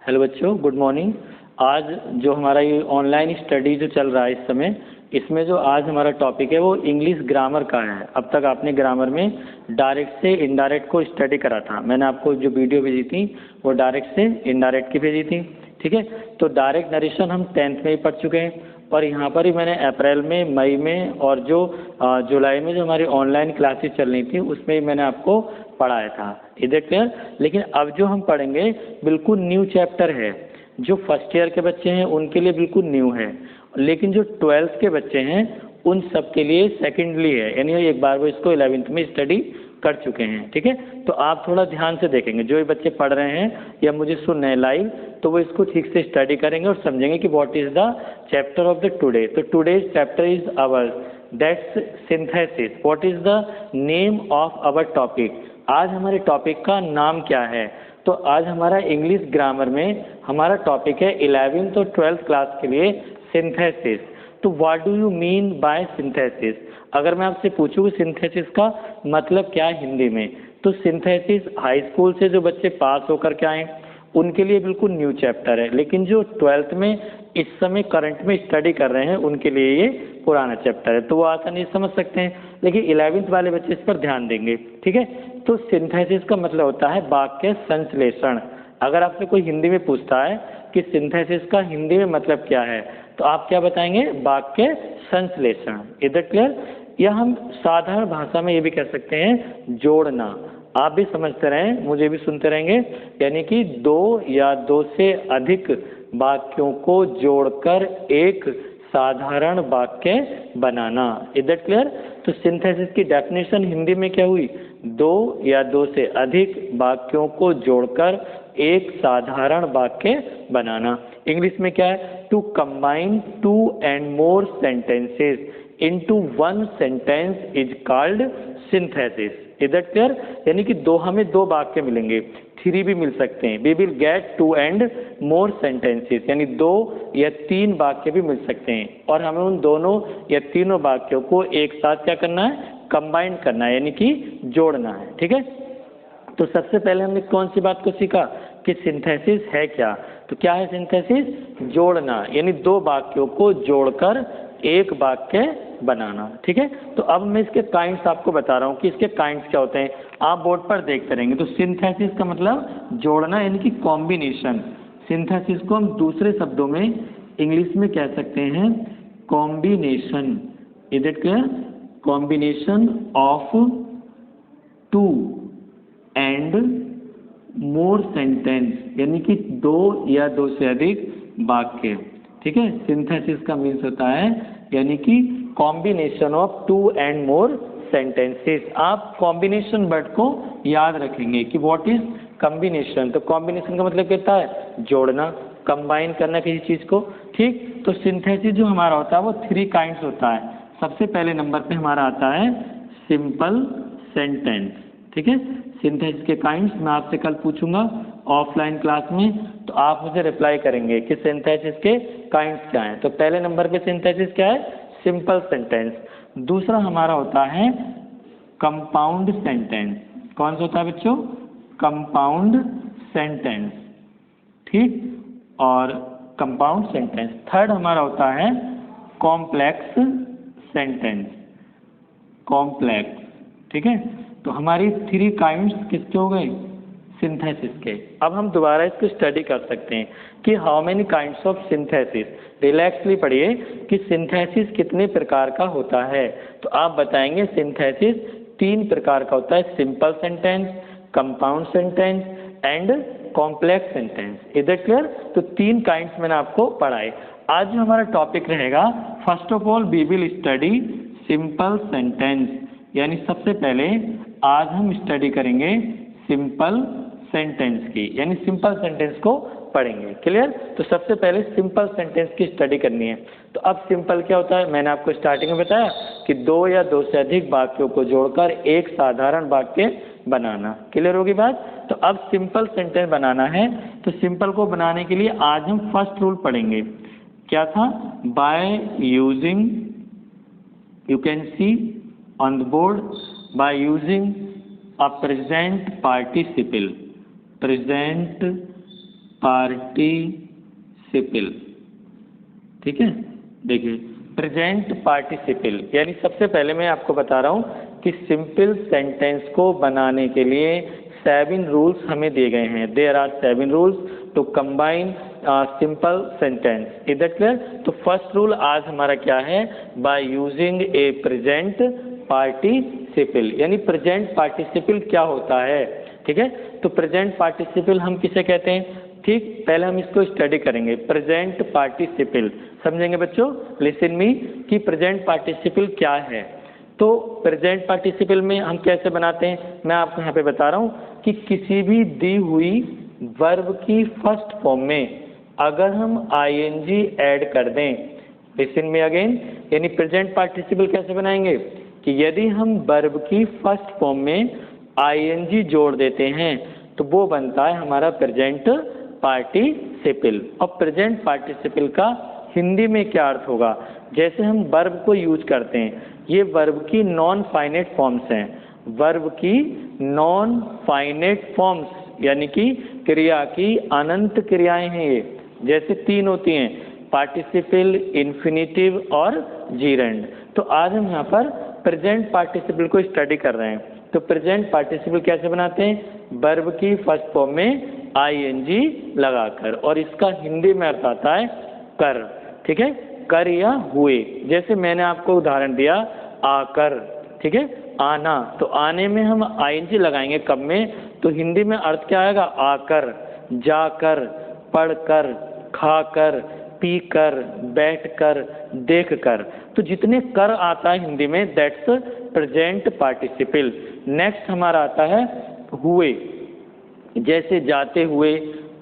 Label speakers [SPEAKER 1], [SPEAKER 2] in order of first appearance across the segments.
[SPEAKER 1] Hello बच्चों, good morning. आज जो हमारा ये ऑनलाइन स्टडी जो चल रहा है इस समय, इसमें जो आज हमारा टॉपिक है वो इंग्लिश ग्रामर का है। अब तक आपने ग्रामर में डायरेक्ट से इनडायरेक्ट को स्टडी करा था। मैंने आपको जो वीडियो भेजी थी वो डायरेक्ट से इनडायरेक्ट की भेजी थी, ठीक है। तो डायरेक्ट नरेशन हम 10th में ही पढ़ चुके हैं, और यहाँ पर ही मैंने अप्रैल में, मई में और जो जुलाई में जो हमारी ऑनलाइन क्लासेस चल रही थी उसमें ही मैंने आपको पढ़ाया था। इधर क्लियर। लेकिन अब जो हम पढ़ेंगे बिल्कुल न्यू चैप्टर है। जो फर्स्ट ईयर के बच्चे हैं उनके लिए बिल्कुल न्यू है, लेकिन जो 12th के बच्चे हैं उन सब के लिए सेकेंडली है, यानी एक बार वो इसको 11th में स्टडी कर चुके हैं, ठीक है। तो आप थोड़ा ध्यान से देखेंगे, जो ये बच्चे पढ़ रहे हैं या मुझे सुन रहे हैं लाइव, तो वो इसको ठीक से स्टडी करेंगे और समझेंगे कि what is the chapter of the today. तो today's chapter is our that's synthesis. What is the name of our topic. आज हमारे टॉपिक का नाम क्या है? तो आज हमारा इंग्लिश ग्रामर में हमारा टॉपिक है 11th और 12th क्लास के लिए सिंथेसिस। तो what do you mean by synthesis? अगर मैं आपसे पूछूँ कि सिंथेसिस का मतलब क्या है हिंदी में, तो सिंथेसिस हाई स्कूल से जो बच्चे पास होकर के आए उनके लिए बिल्कुल न्यू चैप्टर है, लेकिन जो 12th में इस समय करंट में स्टडी कर रहे हैं उनके लिए ये पुराना चैप्टर है, तो वो आसानी से समझ सकते हैं। लेकिन 11th वाले बच्चे इस पर ध्यान देंगे, ठीक है। तो सिंथेसिस का मतलब होता है वाक्य संश्लेषण। अगर आपसे कोई हिंदी में पूछता है कि सिंथेसिस का हिंदी में मतलब क्या है, तो आप क्या बताएंगे? वाक्य संश्लेषण। इधर क्लियर। या हम साधारण भाषा में ये भी कह सकते हैं जोड़ना। आप भी समझते रहें, मुझे भी सुनते रहेंगे। यानी कि दो या दो से अधिक वाक्यों को जोड़कर एक साधारण वाक्य बनाना। इधर क्लियर। तो सिंथेसिस की डेफिनेशन हिंदी में क्या हुई? दो या दो से अधिक वाक्यों को जोड़कर एक साधारण वाक्य बनाना। इंग्लिश में क्या है? To combine 2 and more sentences into one sentence is called synthesis। इधर क्लियर। यानी कि हमें दो वाक्य मिलेंगे, 3 भी मिल सकते हैं। We will get 2 and more sentences, यानी 2 या 3 वाक्य भी मिल सकते हैं, और हमें उन दोनों या तीनों वाक्यों को एक साथ क्या करना है? कंबाइन करना है, यानी कि जोड़ना है, ठीक है। तो सबसे पहले हमने कौन सी बात को सीखा कि सिंथेसिस है क्या? तो क्या है सिंथेसिस? जोड़ना, यानी दो वाक्यों को जोड़कर एक वाक्य बनाना, ठीक है। तो अब मैं इसके काइंड्स आपको बता रहा हूँ कि इसके काइंड्स क्या होते हैं। आप बोर्ड पर देखते रहेंगे। तो सिंथेसिस का मतलब जोड़ना, यानी कि कॉम्बिनेशन। सिंथेसिस को हम दूसरे शब्दों में इंग्लिश में कह सकते हैं combination. Is it clear? Combination of 2 and more sentence, यानी कि 2 या 2 से अधिक वाक्य, ठीक है। सिंथेसिस का मीन्स होता है यानी कि combination of 2 and more sentences। आप कॉम्बिनेशन वर्ड को याद रखेंगे कि व्हाट इज कॉम्बिनेशन। तो कॉम्बिनेशन का मतलब कहता है जोड़ना, कंबाइन करना किसी चीज को, ठीक। तो सिंथेसिस जो हमारा होता है वो 3 काइंड्स होता है। सबसे पहले नंबर पे हमारा आता है सिंपल सेंटेंस, ठीक है। सिंथेसिस के काइंड्स मैं आपसे कल पूछूंगा ऑफलाइन क्लास में, तो आप मुझे रिप्लाई करेंगे कि सिंथेसिस के काइंड्स क्या हैं। तो पहले नंबर पे सिंथेसिस क्या है? Simple sentence. दूसरा हमारा होता है कंपाउंड सेंटेंस। कौन सा होता है बच्चों? कंपाउंड सेंटेंस, ठीक। और कंपाउंड सेंटेंस। थर्ड हमारा होता है कॉम्प्लेक्स सेंटेंस, कॉम्प्लेक्स, ठीक है। तो हमारी 3 काइंड्स किसके हो गए? सिंथेसिस के। अब हम दोबारा इसको स्टडी कर सकते हैं कि how many kinds of synthesis. Relaxly पढ़िए कि सिंथेसिस कितने प्रकार का होता है। तो आप बताएंगे सिंथेसिस 3 प्रकार का होता है, simple sentence, compound sentence and complex sentence. इधर क्लियर। तो 3 काइंड्स मैंने आपको पढ़ाए। आज जो हमारा टॉपिक रहेगा, first of all we will study simple sentence, यानी सबसे पहले आज हम स्टडी करेंगे सिंपल सेंटेंस की, यानी सिंपल सेंटेंस को पढ़ेंगे। क्लियर। तो सबसे पहले सिंपल सेंटेंस की स्टडी करनी है। तो अब सिंपल क्या होता है? मैंने आपको स्टार्टिंग में बताया कि 2 या 2 से अधिक वाक्यों को जोड़कर एक साधारण वाक्य बनाना। क्लियर होगी बात? तो अब सिंपल सेंटेंस बनाना है। तो सिंपल को बनाने के लिए आज हम फर्स्ट रूल पढ़ेंगे। क्या था? By using, you can C on the board, by using a present participle participle, ठीक है। देखिए प्रेजेंट पार्टिसिपल, यानी सबसे पहले मैं आपको बता रहा हूँ कि सिंपल सेंटेंस को बनाने के लिए 7 रूल्स हमें दिए गए हैं। There are 7 rules to combine simple sentence, is that clear. तो फर्स्ट रूल आज हमारा क्या है, by using a present participle, यानी प्रेजेंट पार्टिसिपल क्या होता है, ठीक है। तो प्रेजेंट पार्टिसिपल हम किसे कहते हैं, ठीक, पहले हम इसको स्टडी करेंगे। प्रेजेंट पार्टिसिपल समझेंगे बच्चों, लिसन मी, कि प्रेजेंट पार्टिसिपल क्या है। तो प्रेजेंट पार्टिसिपल में हम कैसे बनाते हैं, मैं आपको यहाँ पे बता रहा हूँ कि किसी भी दी हुई वर्ब की फर्स्ट फॉर्म में अगर हम आईएनजी ऐड कर दें, लिसन मी अगेन, यानी प्रेजेंट पार्टिसिपल कैसे बनाएंगे कि यदि हम वर्ब की फर्स्ट फॉर्म में आईएनजी जोड़ देते हैं तो वो बनता है हमारा प्रेजेंट पार्टिसिपल। और प्रेजेंट पार्टिसिपल का हिंदी में क्या अर्थ होगा, जैसे हम वर्ब को यूज करते हैं, ये वर्ब की नॉन फाइनेट फॉर्म्स हैं, वर्ब की नॉन फाइनेट फॉर्म्स, यानी कि क्रिया की अनंत क्रियाएं हैं ये, जैसे 3 होती हैं, पार्टिसिपल, इन्फिनिटिव और जीरेंड। तो आज हम यहाँ पर प्रेजेंट पार्टिसिपल को स्टडी कर रहे हैं। तो प्रेजेंट पार्टिसिपल कैसे बनाते हैं, वर्ब की फर्स्ट फॉर्म में आईएनजी लगाकर, और इसका हिंदी में अर्थ आता है कर, ठीक है, कर या हुए। जैसे मैंने आपको उदाहरण दिया आकर, ठीक है, आना, तो आने में हम आईएनजी लगाएंगे कब में, तो हिंदी में अर्थ क्या आएगा, आकर, जाकर, पढ़कर, खाकर, पीकर, बैठकर, देखकर। तो जितने कर आता है हिंदी में, दैट्स प्रेजेंट पार्टिसिपल। नेक्स्ट हमारा आता है हुए, जैसे जाते हुए,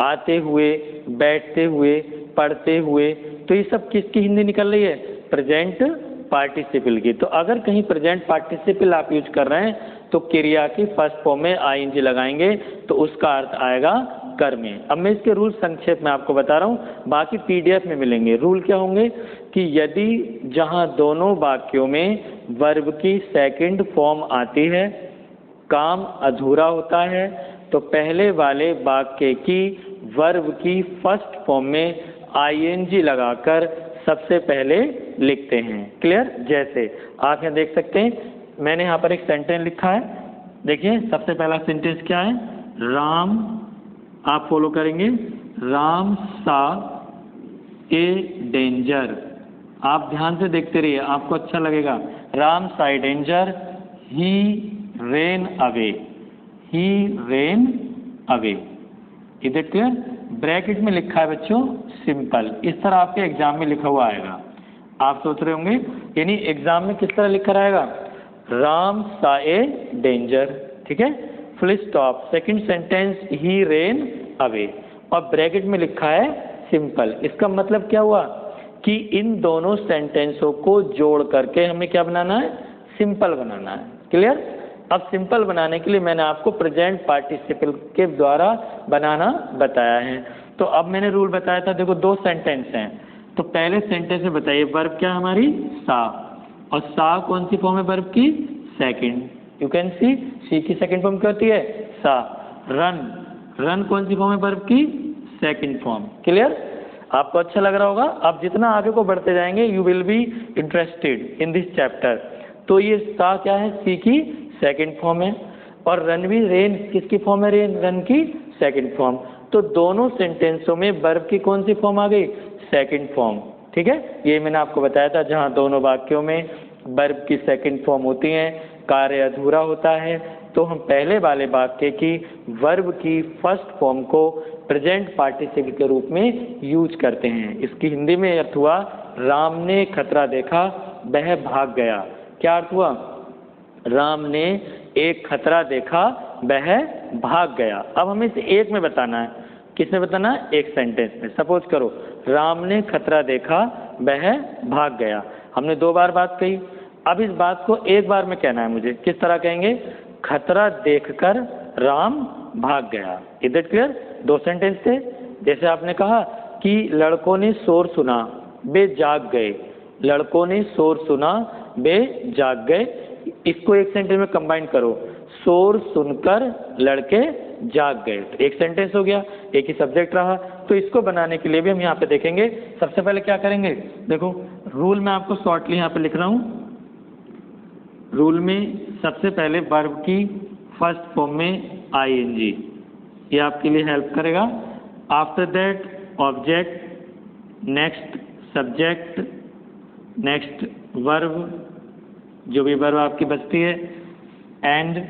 [SPEAKER 1] आते हुए, बैठते हुए, पढ़ते हुए। तो ये सब किसकी हिंदी निकल रही है, प्रेजेंट पार्टिसिपल की। तो अगर कहीं प्रेजेंट पार्टिसिपल आप यूज कर रहे हैं तो क्रिया की फर्स्ट फॉर्म में आईएनजी लगाएंगे तो उसका अर्थ आएगा कर में। अब मैं इसके रूल संक्षेप में आपको बता रहा हूँ, बाकी पीडीएफ में मिलेंगे। रूल क्या होंगे कि यदि जहाँ दोनों वाक्यों में वर्ब की सेकंड फॉर्म आती है, काम अधूरा होता है, तो पहले वाले वाक्य की वर्ब की फर्स्ट फॉर्म में आईएनजी लगाकर सबसे पहले लिखते हैं। क्लियर। जैसे आप यहाँ देख सकते हैं, मैंने यहाँ पर एक सेंटेंस लिखा है, देखिए सबसे पहला सेंटेंस क्या है, राम, आप फॉलो करेंगे, राम सा ए डेंजर। आप ध्यान से देखते रहिए, आपको अच्छा लगेगा। Ram saw a danger, he ran away, he ran away. Is it clear. Bracket में लिखा है बच्चों सिंपल, इस तरह आपके एग्जाम में लिखा हुआ आएगा। आप सोच रहे होंगे यानी एग्जाम में किस तरह लिखा रहेगा, राम सा ए डेंजर, ठीक है, फुल स्टॉप, सेकंड सेंटेंस ही रेन अवे, और ब्रैकेट में लिखा है सिंपल। इसका मतलब क्या हुआ कि इन दोनों सेंटेंसों को जोड़ करके हमें क्या बनाना है, सिंपल बनाना है। क्लियर। अब सिंपल बनाने के लिए मैंने आपको प्रेजेंट पार्टिसिपल के द्वारा बनाना बताया है। तो अब मैंने रूल बताया था, देखो 2 सेंटेंस हैं, तो पहले सेंटेंस में बताइए वर्ब क्या है हमारी, सा, और सा कौन सी फॉर्म है वर्ब की, सेकंड। यू कैन सी की सेकंड फॉर्म क्या होती है, सा। रन, रन कौन सी फॉर्म है वर्ब की, सेकंड फॉर्म। क्लियर। आपको अच्छा लग रहा होगा। आप जितना आगे को बढ़ते जाएंगे you will be interested in this chapter. तो ये सा क्या है, सी की सेकंड फॉर्म है, और रन भी, रेन किसकी फॉर्म है, रेन, रन की सेकंड फॉर्म। तो दोनों सेंटेंसों में वर्ब की कौन सी फॉर्म आ गई, सेकंड फॉर्म, ठीक है। ये मैंने आपको बताया था, जहां दोनों वाक्यों में वर्ब की सेकंड फॉर्म होती है, कार्य अधूरा होता है, तो हम पहले वाले वाक्य की वर्ब की फर्स्ट फॉर्म को प्रेजेंट पार्टिसिपल के रूप में यूज करते हैं। इसकी हिंदी में अर्थ हुआ, राम ने खतरा देखा, वह भाग गया। क्या अर्थ हुआ, राम ने एक खतरा देखा, वह भाग गया। अब हमें इसे एक में बताना है, किसमें बताना है, एक सेंटेंस में। सपोज करो, राम ने खतरा देखा, वह भाग गया। हमने 2 बार बात कही, अब इस बात को एक बार में कहना है मुझे। किस तरह कहेंगे, खतरा देखकर राम भाग गया। Is it clear. 2 सेंटेंस थे। जैसे आपने कहा कि लड़कों ने शोर सुना, वे जाग गए, लड़कों ने शोर सुना, वे जाग गए। इसको एक सेंटेंस में कंबाइन करो, शोर सुनकर लड़के जाग गए, तो एक सेंटेंस हो गया, एक ही सब्जेक्ट रहा। तो इसको बनाने के लिए भी हम यहाँ पे देखेंगे। सबसे पहले क्या करेंगे, देखो रूल मैं आपको शॉर्टली यहाँ पे लिख रहा हूँ। रूल में सबसे पहले वर्ब की फर्स्ट फॉर्म में आईएनजी, ये आपके लिए हेल्प करेगा। After that object, next subject, next verb, जो भी वर्ब आपकी बचती है, एंड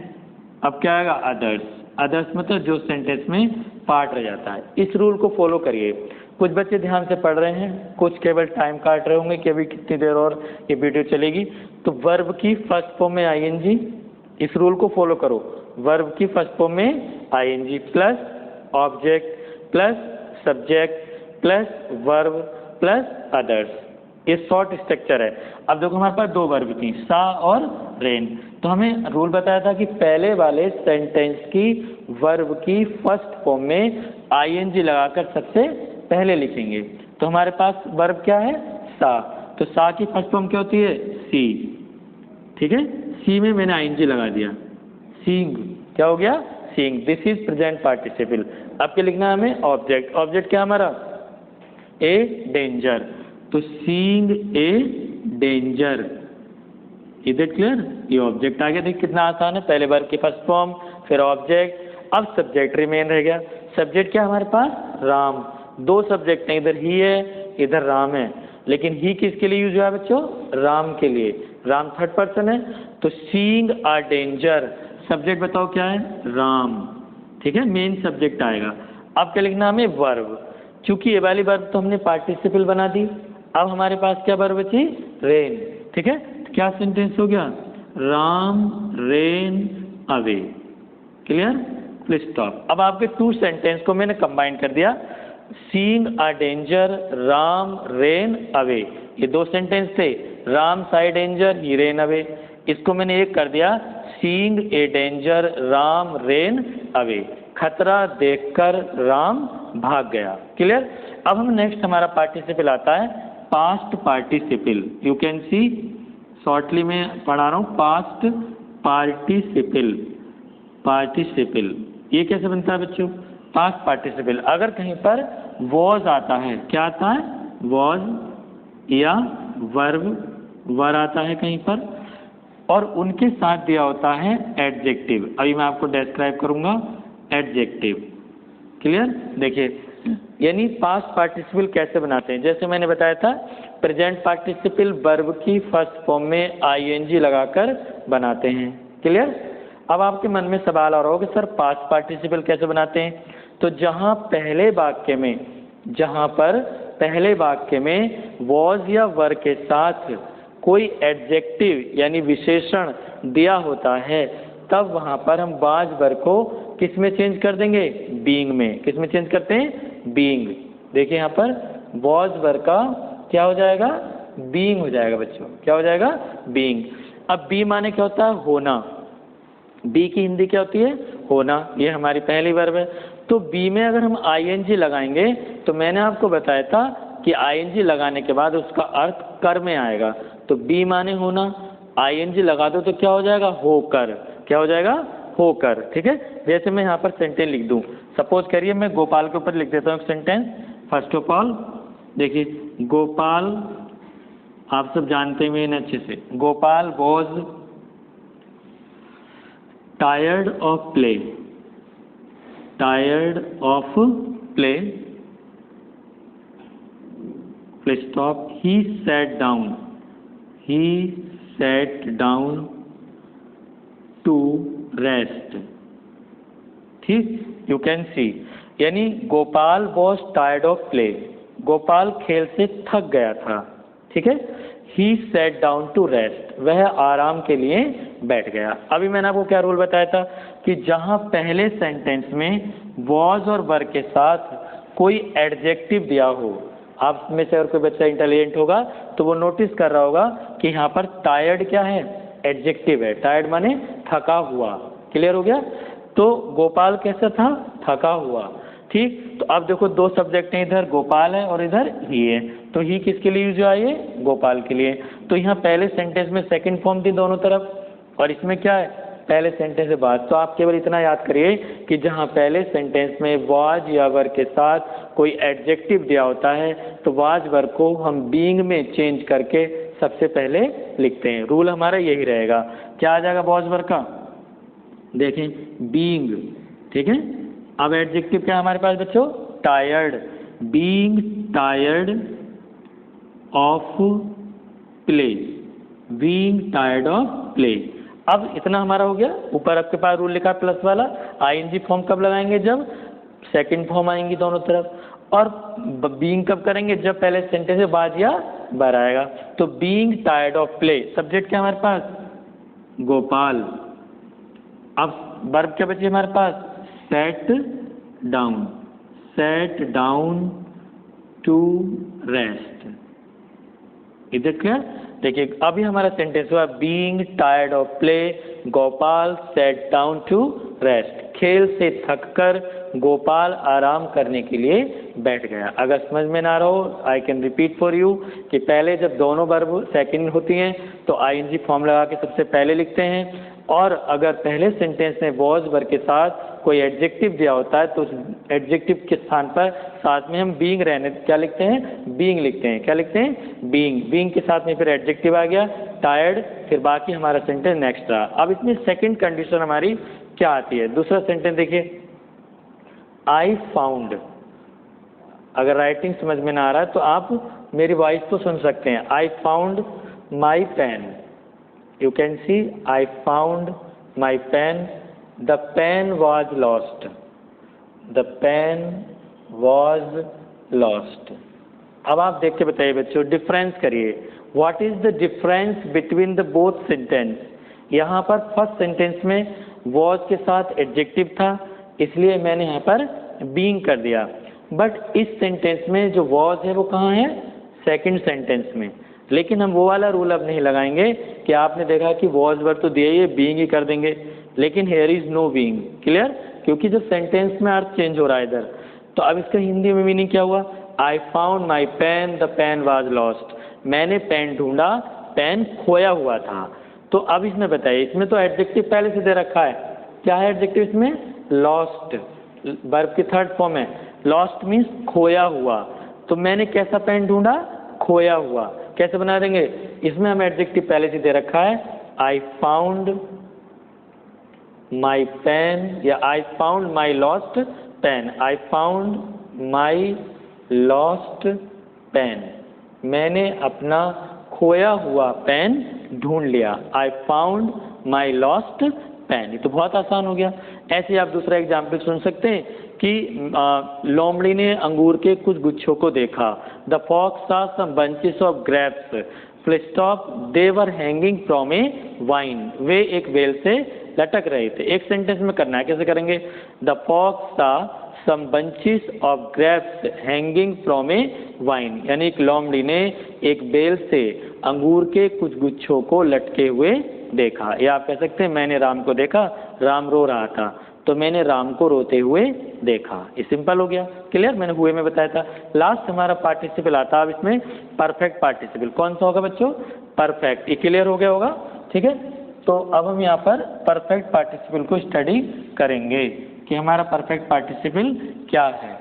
[SPEAKER 1] अब क्या आएगा, अदर्स। अदर्स मतलब जो सेंटेंस में पार्ट रह जाता है। इस रूल को फॉलो करिए। कुछ बच्चे ध्यान से पढ़ रहे हैं, कुछ केवल टाइम काट रहे होंगे कि अभी कितनी देर और ये वीडियो चलेगी। तो वर्ब की फर्स्ट फॉर्म में आईएनजी, इस रूल को फॉलो करो। वर्ब की फर्स्ट फॉर्म में I N G plus object plus subject plus verb plus others, ये शॉर्ट स्ट्रक्चर है। अब देखो हमारे पास दो वर्ब थी, सा और रेन। तो हमें रूल बताया था कि पहले वाले सेंटेंस की वर्ब की फर्स्ट फॉर्म में आईएनजी लगाकर सबसे पहले लिखेंगे। तो हमारे पास वर्ब क्या है, सा। तो सा की फर्स्ट फॉर्म क्या होती है, सी। ठीक है, सी में मैंने आईएनजी लगा दिया, सीइंग क्या हो गया, seeing. This is present participle. अब क्या लिखना है हमें, ऑब्जेक्ट। ऑब्जेक्ट क्या हमारा, ए डेंजर। तो seeing a danger, is it clear. ये ऑब्जेक्ट आ गया, देखिए कितना आसान है। पहले वर्ब की फर्स्ट फॉर्म, फिर ऑब्जेक्ट, अब सब्जेक्ट रिमेन रह गया। सब्जेक्ट क्या हमारे पास, राम। दो सब्जेक्ट हैं, इधर ही है इधर राम है, लेकिन ही किसके लिए यूज हुआ है बच्चों, राम के लिए। राम थर्ड पर्सन है, तो सीइंग अ डेंजर, सब्जेक्ट बताओ क्या है, राम। ठीक है, मेन सब्जेक्ट आएगा। अब क्या लिखना हमें, वर्ब। क्योंकि ये वाली वर्ब तो हमने पार्टिसिपल बना दी, अब हमारे पास क्या वर्ब बची, रेन। ठीक है, क्या सेंटेंस हो गया, Ram rain away. Clear, full stop. अब आपके टू सेंटेंस को मैंने कंबाइन कर दिया, seeing a danger Ram rain away. ये दो सेंटेंस थे, Ram Sai danger he ran away. इसको मैंने एक कर दिया, seeing a danger Ram rain away. खतरा देखकर राम भाग गया। क्लियर। अब हम नेक्स्ट हमारा पार्टिसिपल आता है past participle. You can C, shortly में पढ़ा रहा हूँ, पास्ट पार्टिसिपल। पार्टिसिपल ये कैसे बनता है बच्चों, पास्ट पार्टिसिपल। अगर कहीं पर वॉज आता है, क्या आता है, वॉज या वर्ब, वर आता है कहीं पर, और उनके साथ दिया होता है एडजेक्टिव। अभी मैं आपको डिस्क्राइब करूंगा एडजेक्टिव। क्लियर। देखिए, यानी पास्ट पार्टिसिपल कैसे बनाते हैं, जैसे मैंने बताया था, प्रेजेंट पार्टिसिपल वर्ब की फर्स्ट फॉर्म में आईएनजी लगाकर बनाते हैं। क्लियर। अब आपके मन में सवाल आ रहा होगा, सर पास्ट पार्टिसिपल कैसे बनाते हैं। तो जहां पर पहले वाक्य में वॉज या वर के साथ कोई एडजेक्टिव यानी विशेषण दिया होता है, तब वहां पर हम वाज वर्ब को किस में चेंज कर देंगे, बीइंग में। किस में चेंज करते हैं, बीइंग। देखिए यहाँ पर वॉज वर्ब का क्या हो जाएगा, बीइंग हो जाएगा बच्चों। क्या हो जाएगा, बीइंग। अब बी माने क्या होता है, होना। बी की हिंदी क्या होती है, होना। ये हमारी पहली वर्ब है। तो बी में अगर हम आईएनजी लगाएंगे, तो मैंने आपको बताया था कि आईएनजी लगाने के बाद उसका अर्थ कर में आएगा। तो बी माने होना, आईएनजी लगा दो तो क्या हो जाएगा, होकर। क्या हो जाएगा, होकर। ठीक है। जैसे मैं यहाँ पर सेंटेंस लिख दूँ, सपोज करिए मैं गोपाल के ऊपर लिख देता हूँ सेंटेंस। फर्स्ट ऑफ ऑल देखिए, गोपाल आप सब जानते हुए अच्छे से, Gopal was tired of play. Tired of play, play stop. He sat down, he sat down to rest. ठीक, यू कैन सी, यानी Gopal was tired of play, Gopal खेल से थक गया था। ठीक है। He sat down to rest, वह आराम के लिए बैठ गया। अभी मैंने आपको क्या रूल बताया था कि जहां पहले सेंटेंस में वॉज और वर के साथ कोई एडजेक्टिव दिया हो, आप में से अगर कोई बच्चा इंटेलिजेंट होगा तो वो नोटिस कर रहा होगा कि यहाँ पर टायर्ड क्या है, एडजेक्टिव है। टायर्ड माने थका हुआ। क्लियर हो गया। तो गोपाल कैसा था, थका हुआ। ठीक। तो अब देखो दो सब्जेक्ट हैं, इधर गोपाल है और इधर ही है। तो ही किसके लिए यूज हुआ, ये गोपाल के लिए। तो यहाँ पहले सेंटेंस में सेकंड फॉर्म थी दोनों तरफ, और इसमें क्या है, पहले सेंटेंस से बाद। तो आप केवल इतना याद करिए कि जहाँ पहले सेंटेंस में वाज या वर के साथ कोई एडजेक्टिव दिया होता है तो वाज वर को हम बीइंग में चेंज करके सबसे पहले लिखते हैं। रूल हमारा यही रहेगा। क्या आ जाएगा वाज वर का, देखें बीइंग, ठीक है। अब एडजेक्टिव क्या है हमारे पास बच्चों, tired, being tired of play, being tired of play. अब इतना हमारा हो गया। ऊपर आपके पास रूल लिखा प्लस वाला, आईएनजी फॉर्म कब लगाएंगे, जब सेकंड फॉर्म आएंगी दोनों तरफ, और बीइंग कब करेंगे, जब पहले सेंटेंस में बाद या बर आएगा। तो being tired of play, subject क्या हमारे पास, गोपाल। अब वर्ब क्या बची हमारे पास, set down, set down to rest. Is it clear? देखिए अभी हमारा सेंटेंस हुआ being tired of play, Gopal set down to rest. खेल से थककर गोपाल आराम करने के लिए बैठ गया। अगर समझ में ना रहो, I can repeat for you कि पहले जब दोनों वर्ब सेकंड होती हैं तो आईएनजी फॉर्म लगा के सबसे पहले लिखते हैं, और अगर पहले सेंटेंस में वॉज वर्ब के साथ कोई एडजेक्टिव दिया होता है तो उस एडजेक्टिव के स्थान पर साथ में हम बीइंग रहने क्या लिखते हैं, बीइंग लिखते हैं। क्या लिखते हैं, बीइंग। बीइंग के साथ में फिर एडजेक्टिव आ गया टायर्ड, फिर बाकी हमारा सेंटेंस नेक्स्ट रहा। अब इसमें सेकंड कंडीशन हमारी क्या आती है, दूसरा सेंटेंस देखिए, आई फाउंड। अगर राइटिंग समझ में ना आ रहा है तो आप मेरी वॉइस तो सुन सकते हैं। I found my pen, you can see I found my pen, the pen was lost, the pen was lost। अब आप देख के बताइए बच्चों, डिफरेंस करिए, what is the difference between the both sentence। यहाँ पर फर्स्ट सेंटेंस में was के साथ एडजेक्टिव था इसलिए मैंने यहाँ पर being कर दिया, बट इस सेंटेंस में जो was है वो कहाँ है, सेकंड सेंटेंस में। लेकिन हम वो वाला रूल अब नहीं लगाएंगे कि आपने देखा कि वॉज वर्ब तो दिया ही, बीइंग ही कर देंगे, लेकिन here is know being. Clear? क्योंकि जब सेंटेंस में अर्थ चेंज हो रहा है इधर, तो अब इसका हिंदी में मीनिंग क्या हुआ, I found my pen, the pen was lost. मैंने पेन ढूंढा, पेन खोया हुआ था। तो अब इसमें बताइए, इसमें तो एडजेक्टिव पहले से दे रखा है। क्या है एडजेक्टिव इसमें, लॉस्ट, वर्ब की थर्ड फॉर्म है। लॉस्ट मीन्स खोया हुआ, तो मैंने कैसा पेन ढूंढा, खोया हुआ। कैसे बना देंगे, इसमें हमें एडजेक्टिव पहले से दे रखा है, आई फाउंड माई पेन या I found my lost pen, I found my lost pen, मैंने अपना खोया हुआ पेन ढूंढ लिया। I found my lost pen, ये तो बहुत आसान हो गया। ऐसे आप दूसरा एग्जाम्पल सुन सकते हैं कि लोमड़ी ने अंगूर के कुछ गुच्छों को देखा। The fox saw some bunches of grapes, full stop, they were hanging from a vine, वे एक बेल से लटक रहे थे। एक सेंटेंस में करना है, कैसे करेंगे, the fox saw some bunches of grapes hanging from a vine, यानी एक लोमड़ी ने एक बेल से अंगूर के कुछ गुच्छों को लटके हुए देखा। या आप कह सकते हैं मैंने राम को देखा, राम रो रहा था, तो मैंने राम को रोते हुए देखा। ये सिंपल हो गया। क्लियर? मैंने हुए में बताया था। लास्ट हमारा पार्टिसिपल आता है अब इसमें, परफेक्ट पार्टिसिपल। कौन सा होगा बच्चों, परफेक्ट। ये क्लियर हो गया होगा, ठीक है। तो अब हम यहाँ पर परफेक्ट पार्टिसिपल को स्टडी करेंगे कि हमारा परफेक्ट पार्टिसिपल क्या है।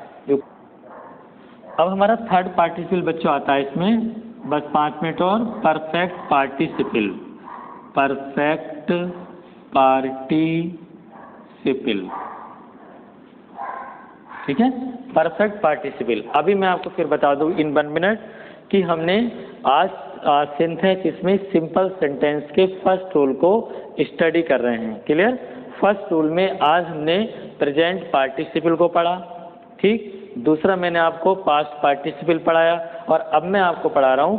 [SPEAKER 1] अब हमारा थर्ड पार्टिसिपल बच्चों आता है इसमें, बस 5 मिनट और। परफेक्ट पार्टिसिपल, परफेक्ट पार्टिसिपल, ठीक है, परफेक्ट पार्टिसिपल। अभी मैं आपको फिर बता दूं इन 1 मिनट कि हमने आज सिंथेसिस में सिंपल सेंटेंस के फर्स्ट रूल को स्टडी कर रहे हैं। क्लियर? फर्स्ट रूल में आज हमने प्रेजेंट पार्टिसिपल को पढ़ा, ठीक। दूसरा मैंने आपको पास्ट पार्टिसिपल पढ़ाया, और अब मैं आपको पढ़ा रहा हूँ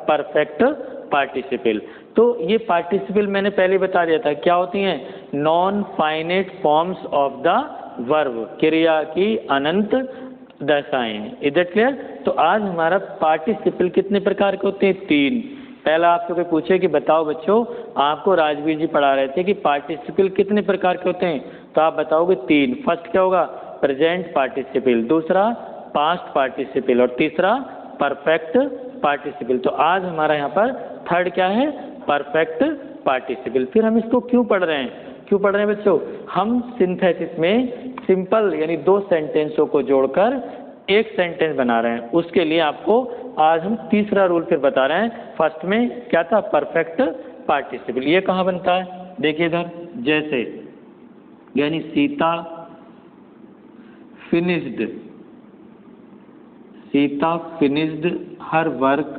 [SPEAKER 1] परफेक्ट पार्टिसिपल। तो ये पार्टिसिपल मैंने पहले बता दिया था क्या होती हैं, non finite forms of the verb, क्रिया की अनंत दशाएं। Is that clear? तो आज हमारा पार्टिसिपल कितने प्रकार के होते हैं, 3। पहला आपसे कोई पूछे कि बताओ बच्चों, आपको राजवीर जी पढ़ा रहे थे कि पार्टिसिपल कितने प्रकार के होते हैं, तो आप बताओगे 3। फर्स्ट क्या होगा, प्रेजेंट पार्टिसिपल, दूसरा पास्ट पार्टिसिपल, और तीसरा परफेक्ट पार्टिसिपल। तो आज हमारा यहाँ पर थर्ड क्या है, परफेक्ट पार्टिसिपल। फिर हम इसको क्यों पढ़ रहे हैं बच्चों? हम सिंथेसिस में सिंपल यानी 2 सेंटेंसों को जोड़कर एक सेंटेंस बना रहे हैं। उसके लिए आपको आज हम तीसरा रूल फिर बता रहे हैं। फर्स्ट में क्या था? Perfect participle. ये कहाँ बनता है? देखिए इधर, जैसे यानी Sita finished her work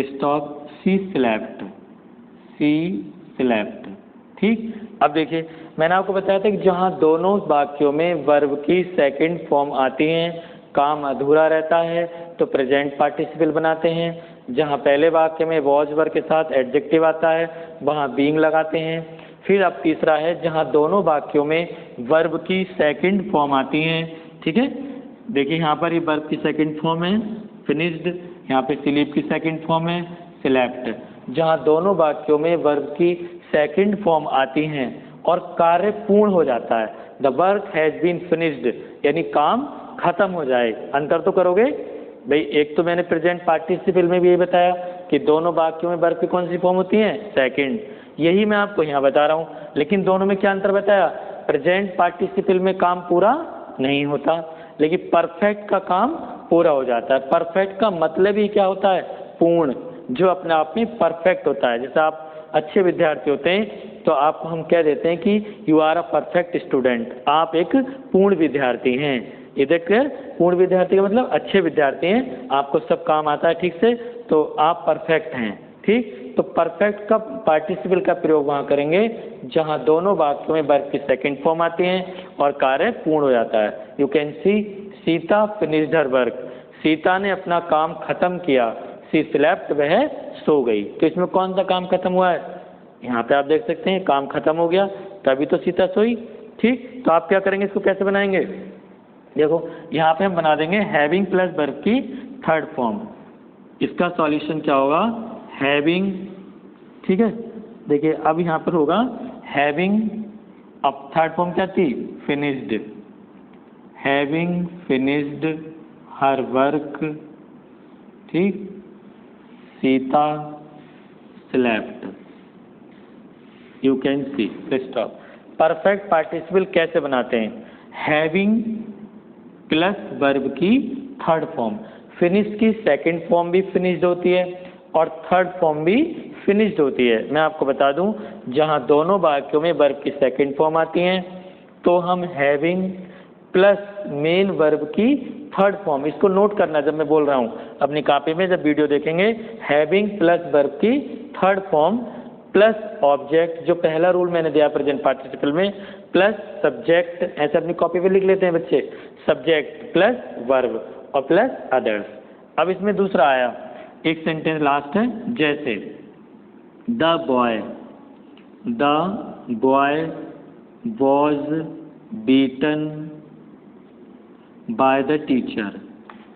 [SPEAKER 1] stop she slept. ठीक, अब देखिए मैंने आपको बताया था कि जहाँ दोनों वाक्यों में वर्ब की सेकंड फॉर्म आती है, काम अधूरा रहता है तो प्रेजेंट पार्टिसिपल बनाते हैं। जहाँ पहले वाक्य में वॉज वर्ब के साथ एडजेक्टिव आता है वहाँ बीइंग लगाते हैं। फिर अब तीसरा है जहाँ दोनों वाक्यों में वर्ब की सेकंड फॉर्म आती हैं। ठीक है, देखिए यहाँ पर ये वर्ब की सेकंड फॉर्म है फिनिश्ड, यहाँ पे स्लीप की सेकंड फॉर्म है स्लेप्ट। जहाँ दोनों वाक्यों में वर्ब की सेकंड फॉर्म आती हैं और कार्य पूर्ण हो जाता है, the work has been finished, यानी काम खत्म हो जाए। अंतर तो करोगे भाई, एक तो मैंने प्रेजेंट पार्टिसिपल में भी यही बताया कि दोनों वाक्यों में वर्ब की कौन सी फॉर्म होती है? सेकंड। यही मैं आपको यहाँ बता रहा हूँ, लेकिन दोनों में क्या अंतर बताया? प्रेजेंट पार्टिसिपल में काम पूरा नहीं होता, लेकिन परफेक्ट का काम पूरा हो जाता है। परफेक्ट का मतलब ही क्या होता है? पूर्ण, जो अपने आप में परफेक्ट होता है। जैसे आप अच्छे विद्यार्थी होते हैं तो आपको हम कह देते हैं कि you are a perfect student, आप एक पूर्ण विद्यार्थी हैं। इधर क्लियर? पूर्ण विद्यार्थी का मतलब अच्छे विद्यार्थी हैं, आपको सब काम आता है ठीक से, तो आप परफेक्ट हैं। ठीक, तो परफेक्ट का पार्टिसिपल का प्रयोग वहाँ करेंगे जहाँ दोनों वाक्यों में वर्ब की सेकंड फॉर्म आती हैं और कार्य पूर्ण हो जाता है। You can C Sita finished her work, Sita ने अपना काम खत्म किया। सी स्लेप्ट, वह सो गई। तो इसमें कौन सा काम खत्म हुआ है? यहाँ पे आप देख सकते हैं काम खत्म हो गया, तभी तो सीता सोई। ठीक, तो आप क्या करेंगे, इसको कैसे बनाएंगे? देखो यहाँ पे हम बना देंगे हैविंग प्लस वर्ब की थर्ड फॉर्म। इसका सॉल्यूशन क्या होगा? हैविंग, ठीक है, देखिए अब यहाँ पर होगा हैविंग, अब थर्ड फॉर्म क्या थी? Finished, having finished her work, ठीक, Sita slept. You can see stop. Perfect participle कैसे बनाते हैं? हैविंग प्लस वर्ब की थर्ड फॉर्म। फिनिश की सेकंड फॉर्म भी फिनिश्ड होती है और थर्ड फॉर्म भी फिनिश्ड होती है। मैं आपको बता दूं, जहां दोनों वाक्यों में वर्ब की सेकंड फॉर्म आती हैं तो हम हैविंग प्लस मेन वर्ब की थर्ड फॉर्म, इसको नोट करना जब मैं बोल रहा हूँ अपनी कॉपी में, जब वीडियो देखेंगे, हैविंग प्लस वर्ब की थर्ड फॉर्म प्लस ऑब्जेक्ट, जो पहला रूल मैंने दिया प्रेजेंट पार्टिसिपल में, प्लस सब्जेक्ट, ऐसे अपनी कॉपी पे लिख लेते हैं बच्चे, सब्जेक्ट प्लस वर्ब और प्लस अदर्स। अब इसमें दूसरा आया, एक सेंटेंस लास्ट है, जैसे the boy was beaten by the teacher,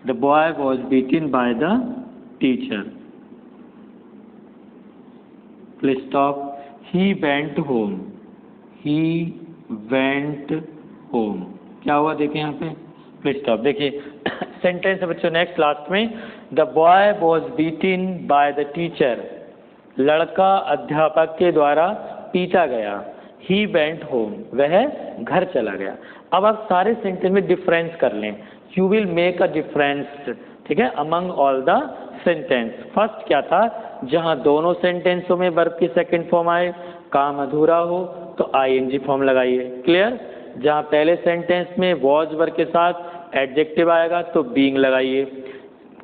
[SPEAKER 1] the boy was beaten by the teacher, full stop, he went home, क्या हुआ देखिए यहाँ पे, full stop। देखिए सेंटेंस है बच्चों नेक्स्ट लास्ट में, the boy was beaten by the teacher, लड़का अध्यापक के द्वारा पीटा गया, he went home, वह घर चला गया। अब आप सारे सेंटेंस में डिफरेंस कर लें, you will make a difference, ठीक है, among all the sentence. First क्या था, जहां दोनों सेंटेंसों में वर्ब की सेकंड फॉर्म आए, काम अधूरा हो तो आईएनजी फॉर्म लगाइए, क्लियर। जहां पहले सेंटेंस में वॉज वर्ब के साथ एडजेक्टिव आएगा तो बीइंग लगाइए,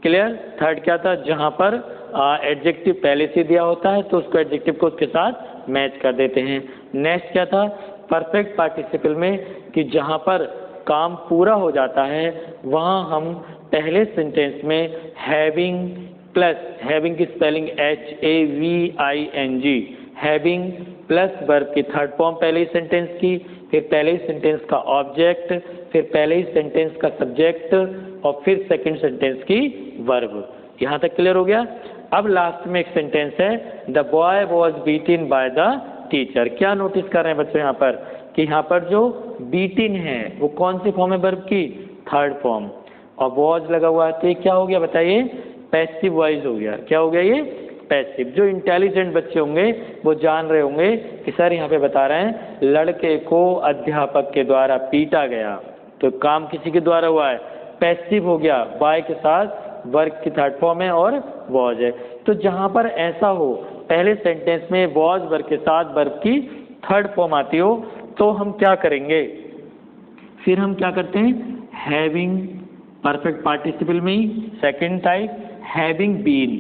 [SPEAKER 1] क्लियर। थर्ड क्या था, जहां पर एडजेक्टिव पहले से दिया होता है तो उसको एडजेक्टिव को उसके साथ मैच कर देते हैं। नेक्स्ट क्या था, परफेक्ट पार्टिसिपल में कि जहां पर काम पूरा हो जाता है वहां हम पहले सेंटेंस में हैविंग प्लस, हैविंग की spelling HAVING, having plus verb की थर्ड फॉर्म पहले ही सेंटेंस की, फिर पहले ही सेंटेंस का ऑब्जेक्ट, फिर पहले ही सेंटेंस का सब्जेक्ट और फिर सेकंड सेंटेंस की वर्ब। यहाँ तक क्लियर हो गया। अब लास्ट में एक सेंटेंस है, the boy was beaten by the teacher. क्या नोटिस कर रहे हैं बच्चों यहाँ पर कि यहाँ पर जो बीटिन है वो कौन सी फॉर्म है वर्ब की, थर्ड फॉर्म, और वॉज लगा हुआ है तो ये क्या हो गया बताइए, पैसिव वॉइस हो गया। क्या हो गया ये, पैसिव। जो इंटेलिजेंट बच्चे होंगे वो जान रहे होंगे कि सर यहाँ पे बता रहे हैं लड़के को अध्यापक के द्वारा पीटा गया, तो काम किसी के द्वारा हुआ है, पैसिव हो गया, बाय के साथ वर्क की थर्ड फॉर्म है और वॉज है। तो जहाँ पर ऐसा हो पहले सेंटेंस में वॉज वर्क के साथ वर्ब की थर्ड फॉर्म आती हो, तो हम क्या करेंगे, फिर हम क्या करते हैं, हैविंग परफेक्ट पार्टिसिपल में ही सेकंड टाइप हैविंग बीन,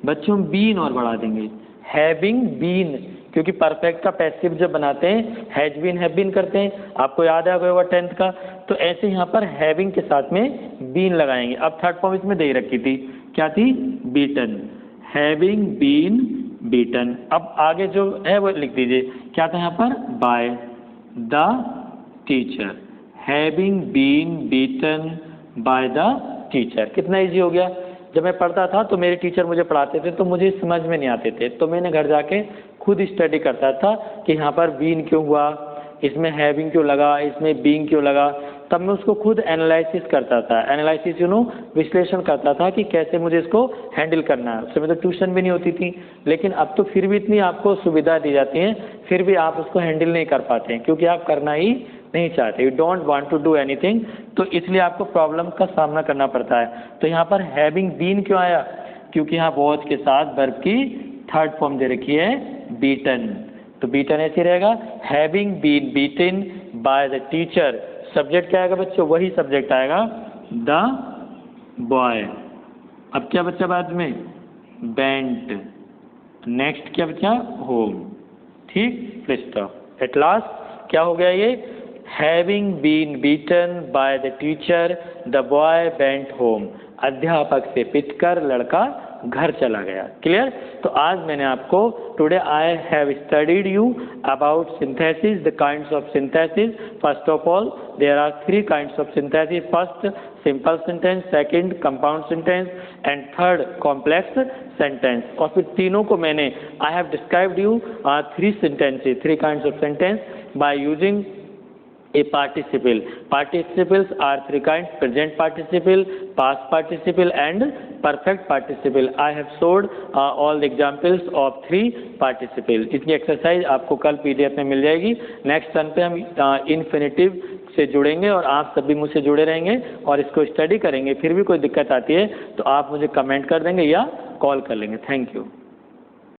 [SPEAKER 1] बच्चों बीन और बढ़ा देंगे, हैविंग बीन, क्योंकि परफेक्ट का पैसिव जब बनाते हैं हैज बीन हैव बीन करते हैं, आपको याद आ गया होगा 10th का। तो ऐसे यहाँ पर हैविंग के साथ में बीन लगाएंगे। अब थर्ड फॉर्म इसमें दे रखी थी, क्या थी, बीटन, हैविंग बीन बीटन। अब आगे जो है वो लिख दीजिए, क्या था यहाँ पर, by the teacher, having been beaten by the teacher. कितना इजी हो गया। जब मैं पढ़ता था तो मेरे टीचर मुझे पढ़ाते थे तो मुझे समझ में नहीं आते थे, तो मैंने घर जाके खुद स्टडी करता था कि यहाँ पर बीन क्यों हुआ, इसमें हैविंग क्यों लगा, इसमें बीइंग क्यों लगा। तब मैं उसको खुद एनालिसिस करता था, एनालिसिस विश्लेषण करता था कि कैसे मुझे इसको हैंडल करना है। उस समय तो ट्यूशन भी नहीं होती थी, लेकिन अब तो फिर भी इतनी आपको सुविधा दी जाती है, फिर भी आप उसको हैंडल नहीं कर पाते हैं क्योंकि आप करना ही नहीं चाहते, you don't want to do anything, तो इसलिए आपको प्रॉब्लम का सामना करना पड़ता है। तो यहाँ पर हैविंग बीन क्यों आया, क्योंकि यहाँ वॉज के साथ वर्ब की थर्ड फॉर्म दे रखी है बीटन, तो बीटन ऐसे रहेगा, having been beaten by the teacher. Subject क्या आएगा बच्चों, वही सब्जेक्ट आएगा द बॉय। अब क्या बच्चा बाद में, बेंट, नेक्स्ट क्या बच्चा, होम, ठीक, फुल स्टॉप। एट लास्ट क्या हो गया ये, having been beaten by the teacher the boy went home, अध्यापक से पिटकर लड़का घर चला गया। क्लियर। तो आज मैंने आपको, today I have studied you about synthesis, the kinds of synthesis. First of all there are 3 kinds of synthesis, first simple sentence, second compound sentence and third complex sentence. और फिर तीनों को मैंने, I have described you 3 sentences, 3 kinds of sentence by using a participle. Participles are 3 kinds, present participle, past participle and perfect participle. I have showed all the examples of 3 participle. इसकी exercise आपको कल PDF में मिल जाएगी। Next turn पे हम infinitive से जुड़ेंगे और आप सभी मुझसे जुड़े रहेंगे और इसको स्टडी करेंगे। फिर भी कोई दिक्कत आती है तो आप मुझे कमेंट कर देंगे या कॉल कर लेंगे। Thank you.